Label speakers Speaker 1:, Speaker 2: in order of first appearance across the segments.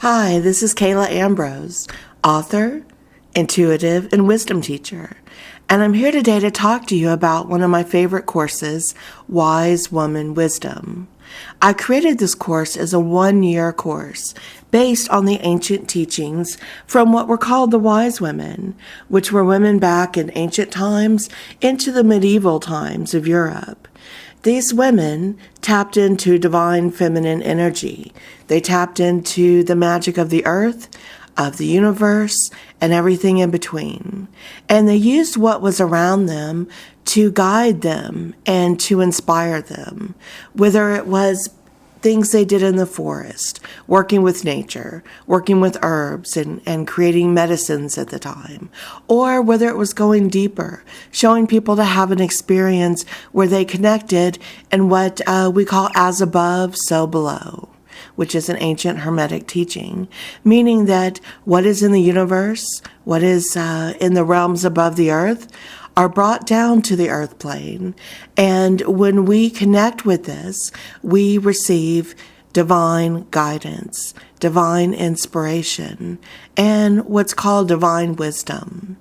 Speaker 1: Hi, this is Kayla Ambrose, author, intuitive, and wisdom teacher. And I'm here today to talk to you about one of my favorite courses, Wise Woman Wisdom. I created this course as a one-year course based on the ancient teachings from what were called the wise women, which were women back in ancient times into the medieval times of Europe. These women tapped into divine feminine energy. They tapped into the magic of the earth, of the universe, and everything in between. And they used what was around them to guide them and to inspire them, whether it was things they did in the forest, working with nature, working with herbs and creating medicines at the time, or whether it was going deeper, showing people to have an experience where they connected in what we call as above, so below, which is an ancient Hermetic teaching, meaning that what is in the universe, what is in the realms above the earth, are brought down to the earth plane. And when we connect with this, we receive divine guidance, divine inspiration, and what's called divine wisdom.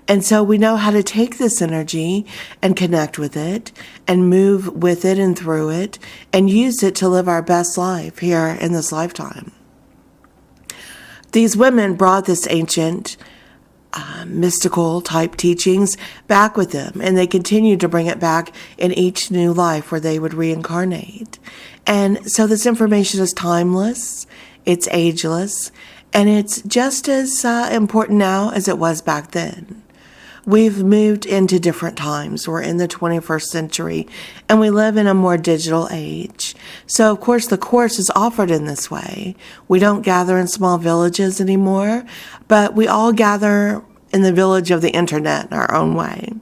Speaker 1: And so we know how to take this energy and connect with it and move with it and through it and use it to live our best life here in this lifetime. These women brought this ancient mystical type teachings back with them, and they continued to bring it back in each new life where they would reincarnate. And so this information is timeless, it's ageless, and it's just as important now as it was back then. We've moved into different times. We're in the 21st century, and we live in a more digital age. So, of course, the course is offered in this way. We don't gather in small villages anymore, but we all gather in the village of the internet in our own way.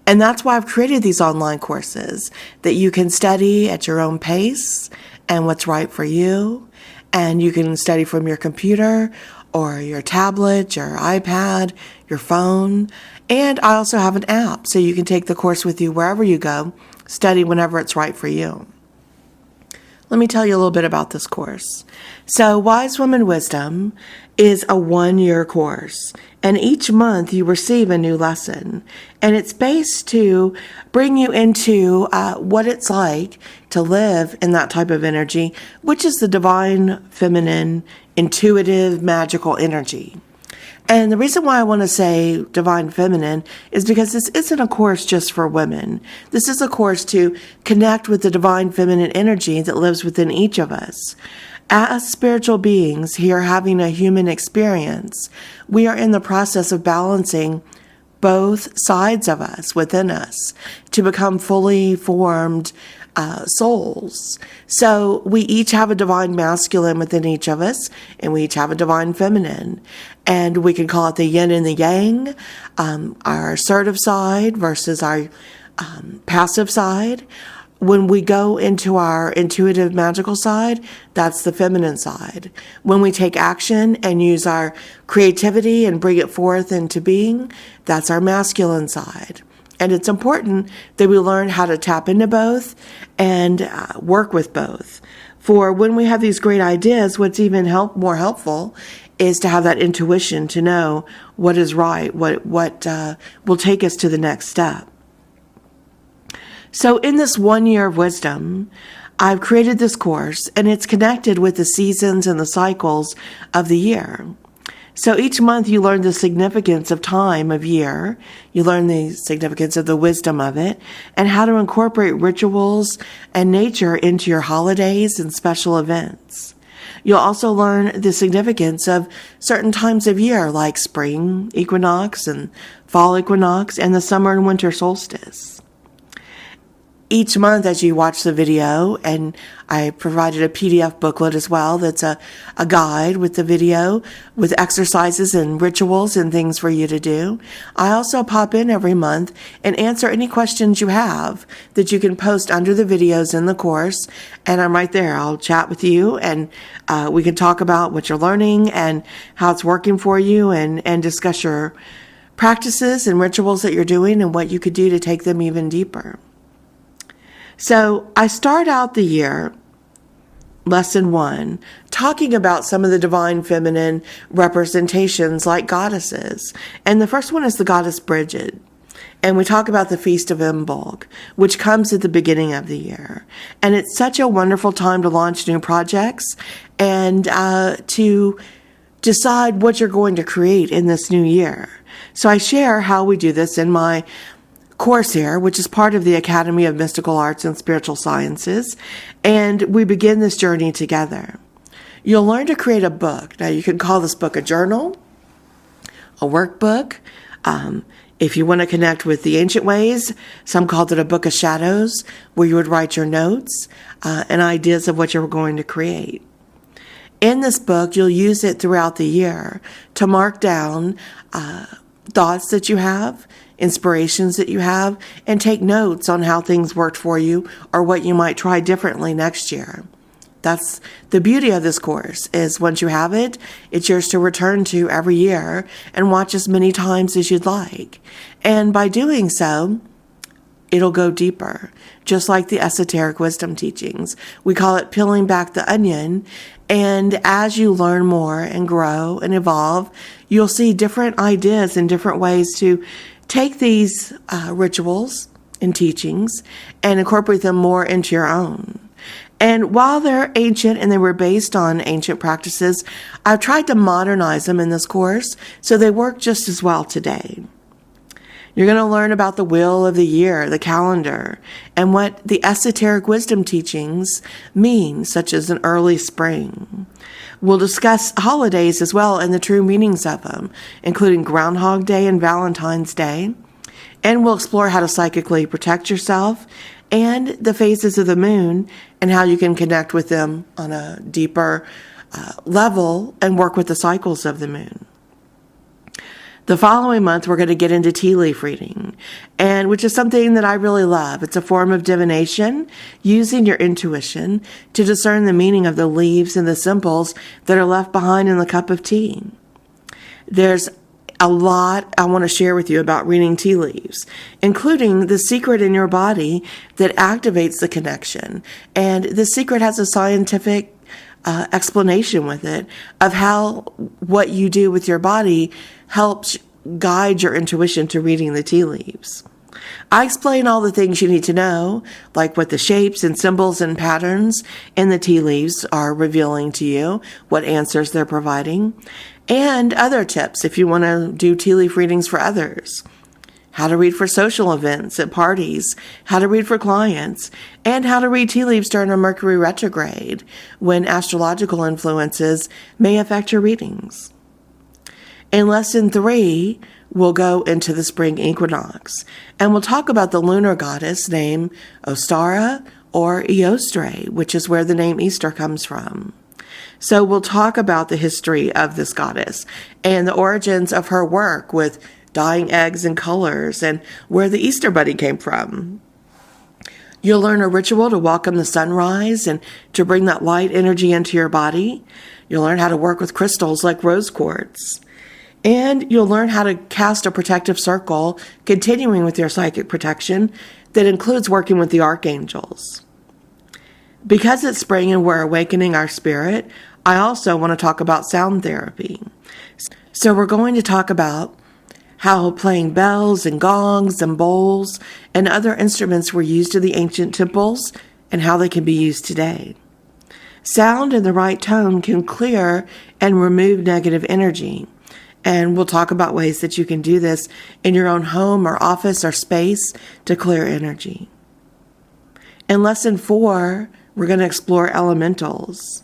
Speaker 1: And that's why I've created these online courses that you can study at your own pace and what's right for you. And you can study from your computer or your tablet, your iPad, your phone. And I also have an app, so you can take the course with you wherever you go, study whenever it's right for you. Let me tell you a little bit about this course. So Wise Woman Wisdom is a one-year course, and each month you receive a new lesson. And it's based to bring you into what it's like to live in that type of energy, which is the divine, feminine, intuitive, magical energy. And the reason why I want to say divine feminine is because this isn't a course just for women. This is a course to connect with the divine feminine energy that lives within each of us. As spiritual beings here having a human experience, we are in the process of balancing both sides of us within us to become fully formed souls. So we each have a divine masculine within each of us, and we each have a divine feminine. And we can call it the yin and the yang, our assertive side versus our passive side. When we go into our intuitive magical side, that's the feminine side. When we take action and use our creativity and bring it forth into being, that's our masculine side. And it's important that we learn how to tap into both and work with both. For when we have these great ideas, what's even more helpful is to have that intuition to know what is right, what will take us to the next step. So in this 1 year of wisdom, I've created this course, and it's connected with the seasons and the cycles of the year. So each month you learn the significance of time of year, you learn the significance of the wisdom of it, and how to incorporate rituals and nature into your holidays and special events. You'll also learn the significance of certain times of year like spring equinox and fall equinox and the summer and winter solstice. Each month as you watch the video, and I provided a PDF booklet as well that's a guide with the video with exercises and rituals and things for you to do. I also pop in every month and answer any questions you have that you can post under the videos in the course, and I'm right there. I'll chat with you, and we can talk about what you're learning and how it's working for you, and discuss your practices and rituals that you're doing and what you could do to take them even deeper. So I start out the year Lesson 1, talking about some of the divine feminine representations like goddesses. And the first one is the goddess Bridget. And we talk about the Feast of Imbolc, which comes at the beginning of the year. And it's such a wonderful time to launch new projects and to decide what you're going to create in this new year. So I share how we do this in my course here, which is part of the Academy of Mystical Arts and Spiritual Sciences, and we begin this journey together. You'll learn to create a book. Now, you can call this book a journal, a workbook. If you want to connect with the ancient ways, some called it a book of shadows, where you would write your notes and ideas of what you were going to create. In this book, you'll use it throughout the year to mark down thoughts that you have, inspirations that you have, and take notes on how things worked for you or what you might try differently next year. That's the beauty of this course, is once you have it, it's yours to return to every year and watch as many times as you'd like. And by doing so, it'll go deeper, just like the esoteric wisdom teachings. We call it peeling back the onion. And as you learn more and grow and evolve, you'll see different ideas and different ways to take these rituals and teachings and incorporate them more into your own. And while they're ancient and they were based on ancient practices, I've tried to modernize them in this course so they work just as well today. You're going to learn about the wheel of the year, the calendar, and what the esoteric wisdom teachings mean, such as an early spring. We'll discuss holidays as well and the true meanings of them, including Groundhog Day and Valentine's Day. And we'll explore how to psychically protect yourself and the phases of the moon and how you can connect with them on a deeper level and work with the cycles of the moon. The following month, we're going to get into tea leaf reading, and which is something that I really love. It's a form of divination, using your intuition to discern the meaning of the leaves and the symbols that are left behind in the cup of tea. There's a lot I want to share with you about reading tea leaves, including the secret in your body that activates the connection. And the secret has a scientific explanation with it of how what you do with your body helps guide your intuition to reading the tea leaves. I explain all the things you need to know, like what the shapes and symbols and patterns in the tea leaves are revealing to you, what answers they're providing, and other tips if you want to do tea leaf readings for others. How to read for social events at parties, how to read for clients, and how to read tea leaves during a Mercury retrograde when astrological influences may affect your readings. In Lesson 3, we'll go into the spring equinox, and we'll talk about the lunar goddess named Ostara or Eostre, which is where the name Easter comes from. So we'll talk about the history of this goddess and the origins of her work with dyeing eggs and colors and where the Easter bunny came from. You'll learn a ritual to welcome the sunrise and to bring that light energy into your body. You'll learn how to work with crystals like rose quartz. And you'll learn how to cast a protective circle, continuing with your psychic protection that includes working with the archangels. Because it's spring and we're awakening our spirit, I also want to talk about sound therapy. So we're going to talk about how playing bells and gongs and bowls and other instruments were used in the ancient temples and how they can be used today. Sound in the right tone can clear and remove negative energy. And we'll talk about ways that you can do this in your own home or office or space to clear energy. In Lesson 4, we're going to explore elementals.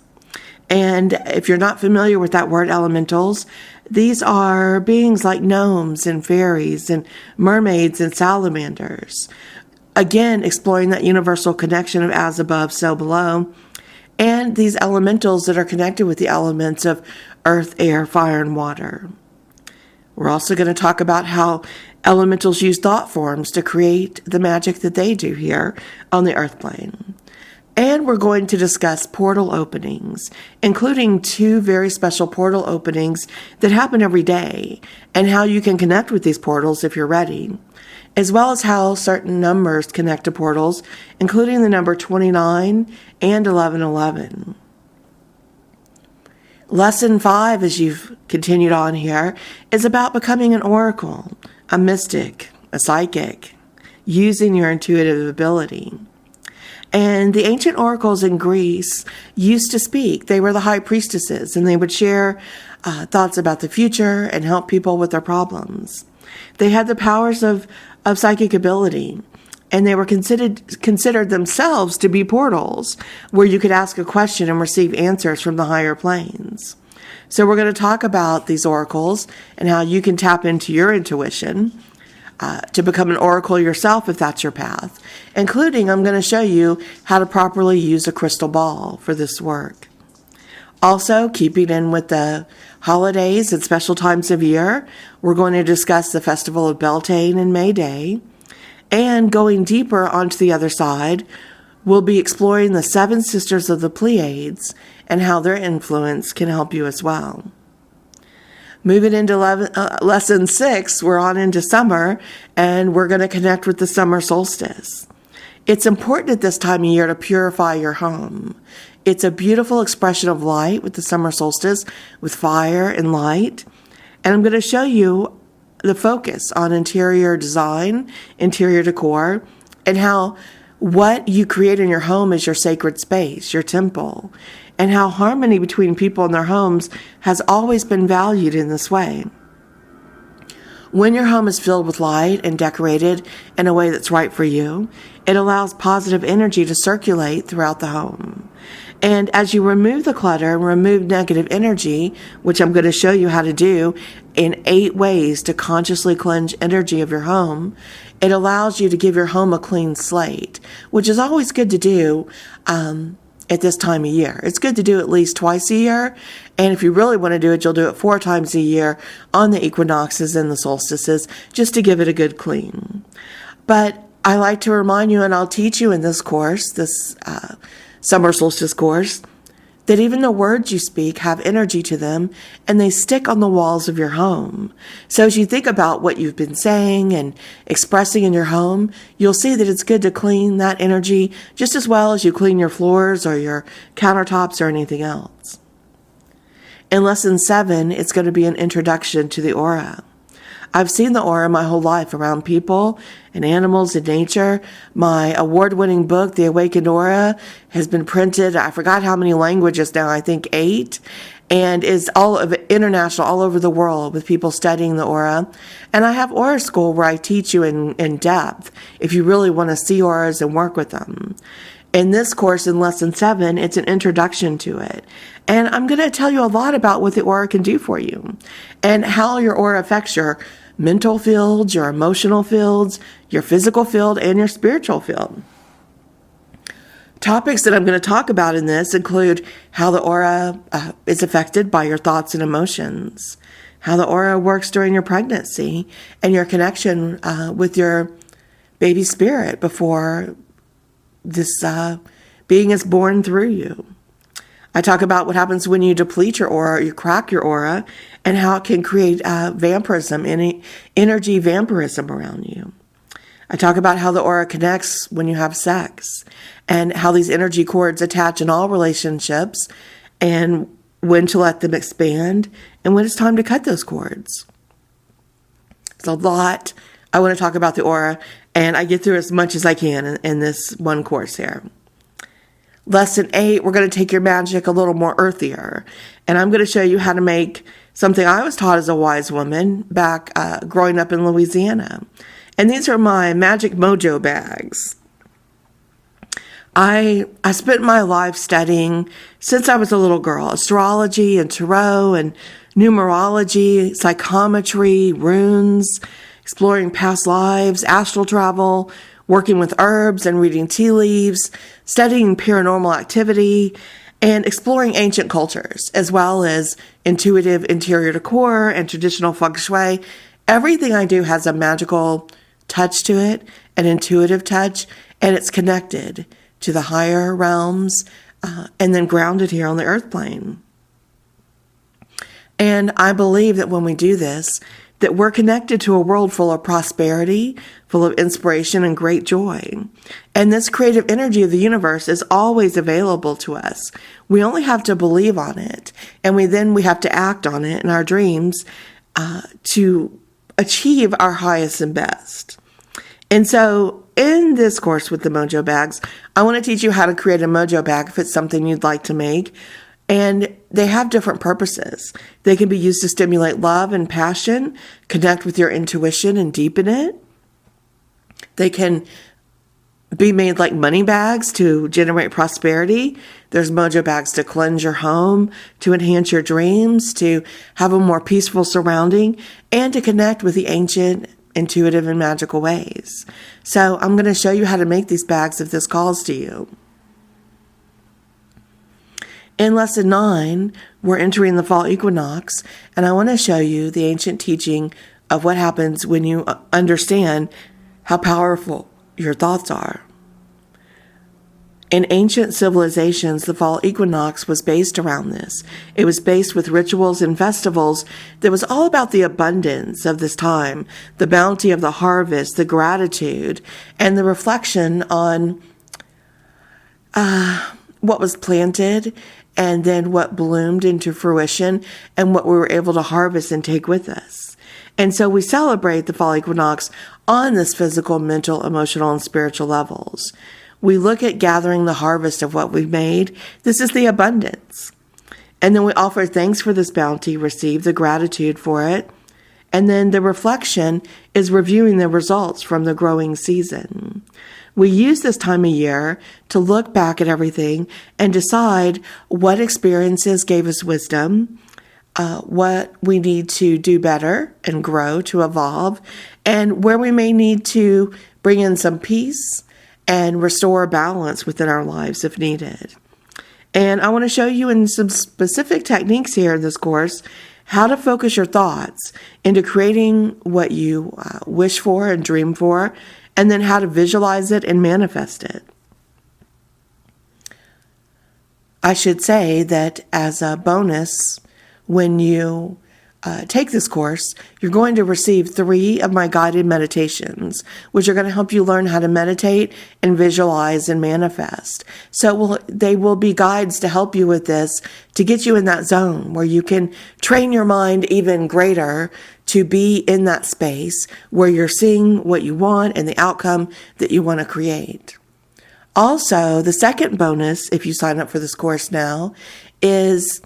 Speaker 1: And if you're not familiar with that word elementals, these are beings like gnomes and fairies and mermaids and salamanders. Again, exploring that universal connection of as above, so below. And these elementals that are connected with the elements of earth, air, fire, and water. We're also going to talk about how elementals use thought forms to create the magic that they do here on the earth plane. And we're going to discuss portal openings, including 2 very special portal openings that happen every day, and how you can connect with these portals if you're ready, as well as how certain numbers connect to portals, including the number 29 and 1111. Lesson 5, as you've continued on here, is about becoming an oracle, a mystic, a psychic, using your intuitive ability. And the ancient oracles in Greece used to speak. They were the high priestesses, and they would share thoughts about the future and help people with their problems. They had the powers of psychic ability, and they were considered themselves to be portals where you could ask a question and receive answers from the higher planes. So we're going to talk about these oracles and how you can tap into your intuition to become an oracle yourself if that's your path, including I'm going to show you how to properly use a crystal ball for this work. Also, keeping in with the holidays and special times of year, we're going to discuss the Festival of Beltane and May Day, and going deeper onto the other side, we'll be exploring the 7 sisters of the Pleiades and how their influence can help you as well. Moving into lesson 6, we're on into summer, and we're going to connect with the summer solstice. It's important at this time of year to purify your home. It's a beautiful expression of light with the summer solstice, with fire and light. And I'm going to show you the focus on interior design, interior decor, and how what you create in your home is your sacred space, your temple, and how harmony between people and their homes has always been valued in this way. When your home is filled with light and decorated in a way that's right for you, it allows positive energy to circulate throughout the home. And as you remove the clutter and remove negative energy, which I'm going to show you how to do in 8 ways to consciously cleanse energy of your home, it allows you to give your home a clean slate, which is always good to do at this time of year. It's good to do at least twice a year. And if you really want to do it, you'll do it 4 times a year on the equinoxes and the solstices, just to give it a good clean. But I like to remind you, and I'll teach you in this course, this summer solstice course, that even the words you speak have energy to them, and they stick on the walls of your home. So as you think about what you've been saying and expressing in your home, you'll see that it's good to clean that energy just as well as you clean your floors or your countertops or anything else. In lesson 7, it's going to be an introduction to the aura. I've seen the aura my whole life around people and animals and nature. My award-winning book, The Awakened Aura, has been printed, I forgot how many languages now, I think 8, and is international, all over the world, with people studying the aura. And I have Aura School where I teach you in depth if you really want to see auras and work with them. In this course, in lesson 7, it's an introduction to it. And I'm going to tell you a lot about what the aura can do for you and how your aura affects your mental fields, your emotional fields, your physical field, and your spiritual field. Topics that I'm going to talk about in this include how the aura is affected by your thoughts and emotions, how the aura works during your pregnancy, and your connection with your baby spirit before this being is born through you. I talk about what happens when you deplete your aura, you crack your aura, and how it can create vampirism, energy vampirism around you. I talk about how the aura connects when you have sex, and how these energy cords attach in all relationships, and when to let them expand, and when it's time to cut those cords. It's a lot. I want to talk about the aura, and I get through as much as I can in this one course here. Lesson 8, we're going to take your magic a little more earthier. And I'm going to show you how to make something I was taught as a wise woman back growing up in Louisiana. And these are my magic Mojo bags. I spent my life studying, since I was a little girl, astrology and tarot and numerology, psychometry, runes, exploring past lives, astral travel, working with herbs and reading tea leaves, studying paranormal activity, and exploring ancient cultures, as well as intuitive interior decor and traditional feng shui. Everything I do has a magical touch to it, an intuitive touch, and it's connected to the higher realms and then grounded here on the earth plane. And I believe that when we do this, that we're connected to a world full of prosperity, full of inspiration and great joy. And this creative energy of the universe is always available to us. We only have to believe on it, and we have to act on it in our dreams to achieve our highest and best. And so in this course with the Mojo bags, I want to teach you how to create a Mojo bag if it's something you'd like to make. And they have different purposes. They can be used to stimulate love and passion, connect with your intuition and deepen it. They can be made like money bags to generate prosperity. There's Mojo bags to cleanse your home, to enhance your dreams, to have a more peaceful surrounding, and to connect with the ancient, intuitive, and magical ways. So I'm going to show you how to make these bags if this calls to you. In Lesson 9, we're entering the fall equinox, and I want to show you the ancient teaching of what happens when you understand how powerful your thoughts are. In ancient civilizations, the fall equinox was based around this. It was based with rituals and festivals that was all about the abundance of this time, the bounty of the harvest, the gratitude, and the reflection on what was planted and then what bloomed into fruition and what we were able to harvest and take with us. And so we celebrate the fall equinox on this physical, mental, emotional, and spiritual levels. We look at gathering the harvest of what we've made. This is the abundance. And then we offer thanks for this bounty, receive the gratitude for it. And then the reflection is reviewing the results from the growing season. We use this time of year to look back at everything and decide what experiences gave us wisdom, what we need to do better and grow to evolve, and where we may need to bring in some peace and restore balance within our lives if needed. And I want to show you in some specific techniques here in this course how to focus your thoughts into creating what you wish for and dream for, and then how to visualize it and manifest it. I should say that as a bonus, when you take this course, you're going to receive 3 of my guided meditations, which are going to help you learn how to meditate and visualize and manifest. So they will be guides to help you with this, to get you in that zone where you can train your mind even greater to be in that space where you're seeing what you want and the outcome that you want to create. Also, the second bonus, if you sign up for this course now, is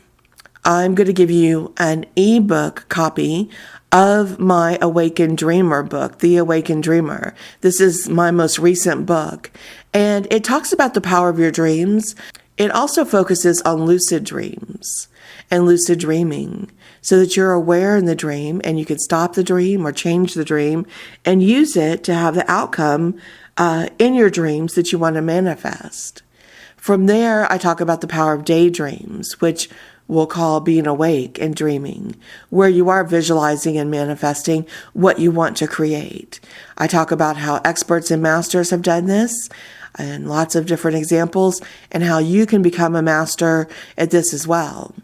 Speaker 1: I'm going to give you an ebook copy of my Awakened Dreamer book, The Awakened Dreamer. This is my most recent book, and it talks about the power of your dreams. It also focuses on lucid dreams and lucid dreaming so that you're aware in the dream and you can stop the dream or change the dream and use it to have the outcome in your dreams that you want to manifest. From there, I talk about the power of daydreams, which we'll call being awake and dreaming, where you are visualizing and manifesting what you want to create. I talk about how experts and masters have done this and lots of different examples, and how you can become a master at this as well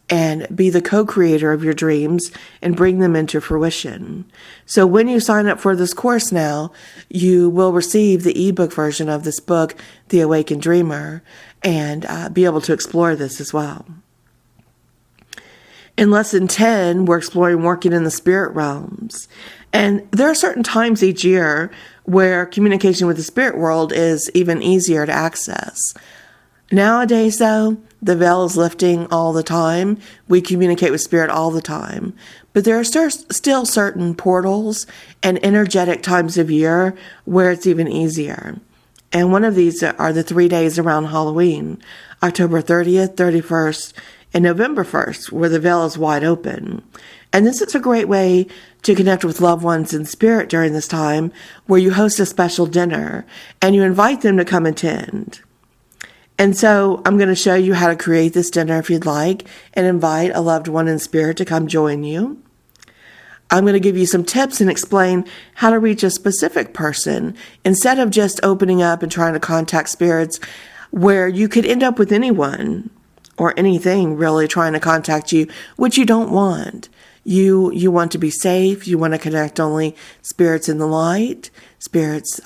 Speaker 1: and be the co-creator of your dreams and bring them into fruition. So when you sign up for this course now, you will receive the ebook version of this book, The Awakened Dreamer, and be able to explore this as well. In Lesson 10, we're exploring working in the spirit realms. And there are certain times each year where communication with the spirit world is even easier to access. Nowadays, though, the veil is lifting all the time. We communicate with spirit all the time. But there are still certain portals and energetic times of year where it's even easier. And one of these are the 3 days around Halloween, October 30th, 31st, and November 1st, where the veil is wide open. And this is a great way to connect with loved ones in spirit during this time, where you host a special dinner and you invite them to come attend. And so I'm going to show you how to create this dinner if you'd like, and invite a loved one in spirit to come join you. I'm going to give you some tips and explain how to reach a specific person instead of just opening up and trying to contact spirits, where you could end up with anyone or anything really trying to contact you, which you don't want. You want to be safe. You want to connect only spirits in the light, spirits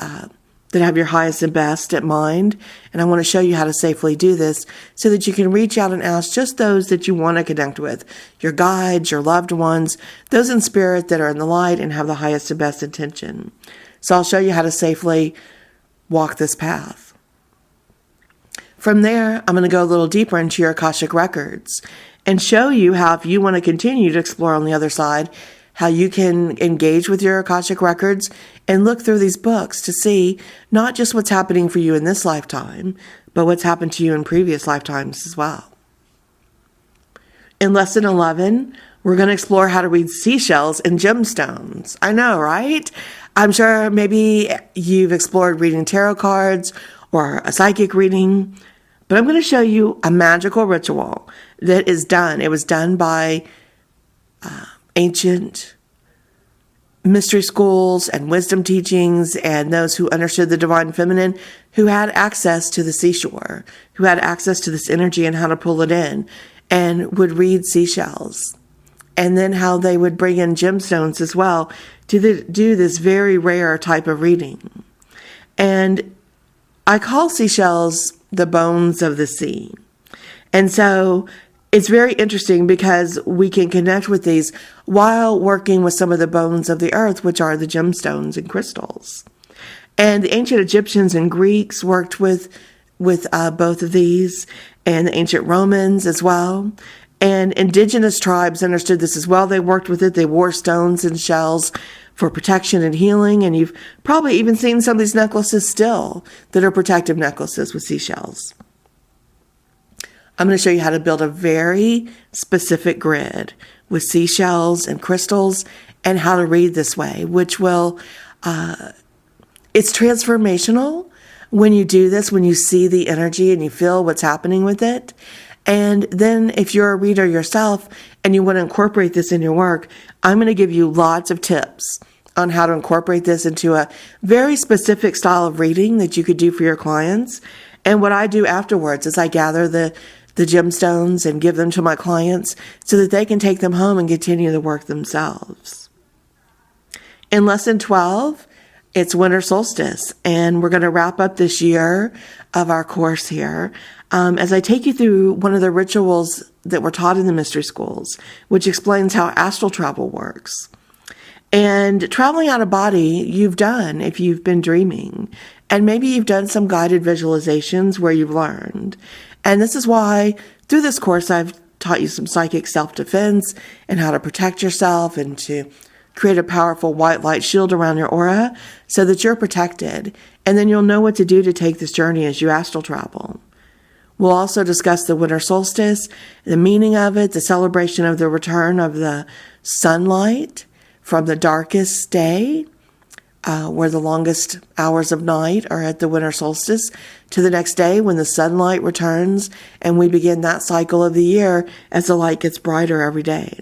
Speaker 1: that have your highest and best at mind. And I want to show you how to safely do this so that you can reach out and ask just those that you want to connect with, your guides, your loved ones, those in spirit that are in the light and have the highest and best intention. So I'll show you how to safely walk this path. From there, I'm going to go a little deeper into your Akashic records and show you how, if you want to continue to explore on the other side, how you can engage with your Akashic records and look through these books to see not just what's happening for you in this lifetime, but what's happened to you in previous lifetimes as well. In Lesson 11, we're going to explore how to read seashells and gemstones. I know, right? I'm sure maybe you've explored reading tarot cards or a psychic reading, but I'm going to show you a magical ritual that is done. It was done by ancient mystery schools and wisdom teachings and those who understood the divine feminine, who had access to the seashore, who had access to this energy and how to pull it in, and would read seashells. And then how they would bring in gemstones as well to do this very rare type of reading. And I call seashells the bones of the sea. And so it's very interesting because we can connect with these while working with some of the bones of the earth, which are the gemstones and crystals. And the ancient Egyptians and Greeks worked with both of these, and the ancient Romans as well. And indigenous tribes understood this as well. They worked with it. They wore stones and shells for protection and healing. And you've probably even seen some of these necklaces still that are protective necklaces with seashells. I'm going to show you how to build a very specific grid with seashells and crystals and how to read this way, which will, it's transformational when you do this, when you see the energy and you feel what's happening with it. And then if you're a reader yourself and you want to incorporate this in your work, I'm going to give you lots of tips on how to incorporate this into a very specific style of reading that you could do for your clients. And what I do afterwards is I gather the gemstones and give them to my clients so that they can take them home and continue the work themselves. In Lesson 12, it's winter solstice, and we're going to wrap up this year of our course here as I take you through one of the rituals that were taught in the mystery schools, which explains how astral travel works. And traveling out of body, you've done if you've been dreaming. And maybe you've done some guided visualizations where you've learned. And this is why, through this course, I've taught you some psychic self-defense and how to protect yourself and to create a powerful white light shield around your aura so that you're protected. And then you'll know what to do to take this journey as you astral travel. We'll also discuss the winter solstice, the meaning of it, the celebration of the return of the sunlight from the darkest day, where the longest hours of night are at the winter solstice, to the next day when the sunlight returns and we begin that cycle of the year as the light gets brighter every day.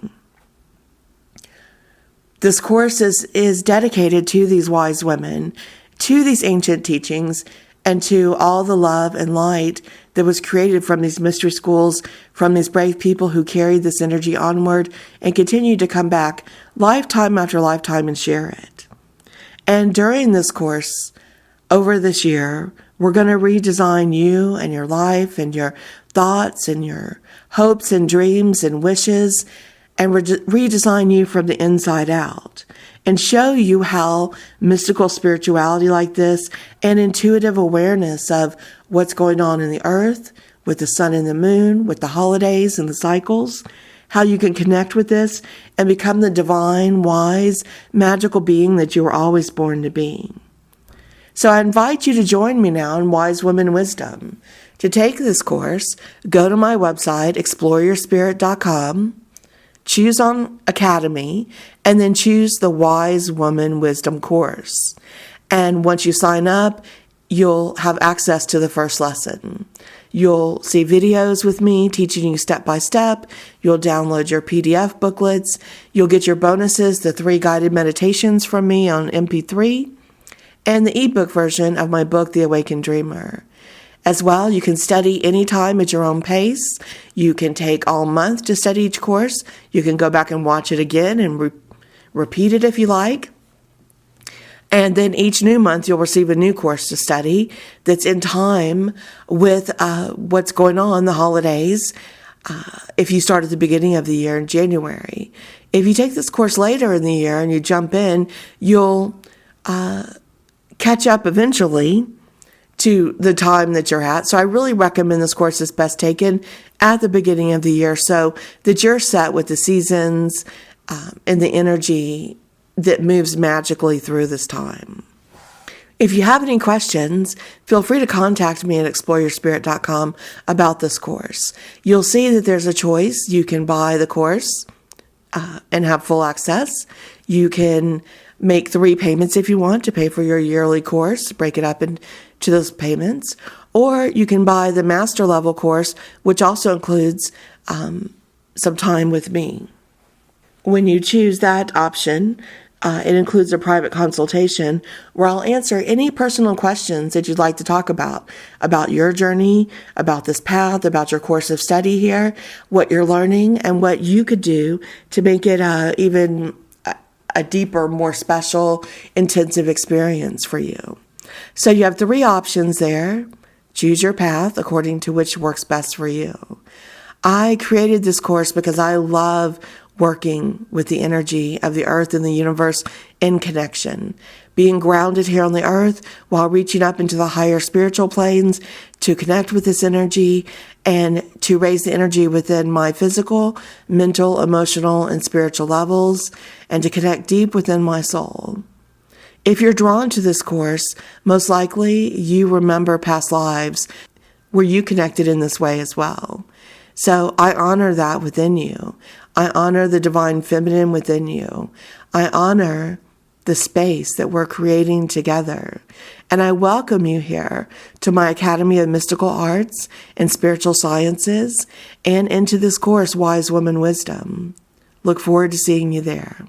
Speaker 1: This course is dedicated to these wise women, to these ancient teachings, and to all the love and light that was created from these mystery schools, from these brave people who carried this energy onward and continued to come back lifetime after lifetime and share it. And during this course, over this year, we're going to redesign you and your life and your thoughts and your hopes and dreams and wishes, and redesign you from the inside out and show you how mystical spirituality like this and intuitive awareness of what's going on in the earth with the sun and the moon, with the holidays and the cycles, how you can connect with this and become the divine, wise, magical being that you were always born to be. So I invite you to join me now in Wise Women Wisdom. To take this course, go to my website, exploreyourspirit.com, choose on Academy, and then choose the Wise Woman Wisdom course. And once you sign up, you'll have access to the first lesson. You'll see videos with me teaching you step by step. You'll download your PDF booklets. You'll get your bonuses, the 3 guided meditations from me on MP3, and the ebook version of my book, The Awakened Dreamer. As well, you can study anytime at your own pace. You can take all month to study each course. You can go back and watch it again and repeat it if you like. And then each new month, you'll receive a new course to study that's in time with what's going on, the holidays, if you start at the beginning of the year in January. If you take this course later in the year and you jump in, you'll catch up eventually to the time that you're at. So I really recommend this course is best taken at the beginning of the year so that you're set with the seasons and the energy that moves magically through this time. If you have any questions, feel free to contact me at exploreyourspirit.com about this course. You'll see that there's a choice. You can buy the course and have full access. You can make 3 payments if you want to pay for your yearly course, break it up into those payments. Or you can buy the master level course, which also includes some time with me. When you choose that option, it includes a private consultation where I'll answer any personal questions that you'd like to talk about your journey, about this path, about your course of study here, what you're learning, and what you could do to make it even a deeper, more special, intensive experience for you. So you have 3 options there. Choose your path according to which works best for you. I created this course because I love working with the energy of the earth and the universe in connection, being grounded here on the earth while reaching up into the higher spiritual planes to connect with this energy and to raise the energy within my physical, mental, emotional, and spiritual levels, and to connect deep within my soul. If you're drawn to this course, most likely you remember past lives where you connected in this way as well. So I honor that within you. I honor the divine feminine within you. I honor the space that we're creating together. And I welcome you here to my Academy of Mystical Arts and Spiritual Sciences and into this course, Wise Woman Wisdom. Look forward to seeing you there.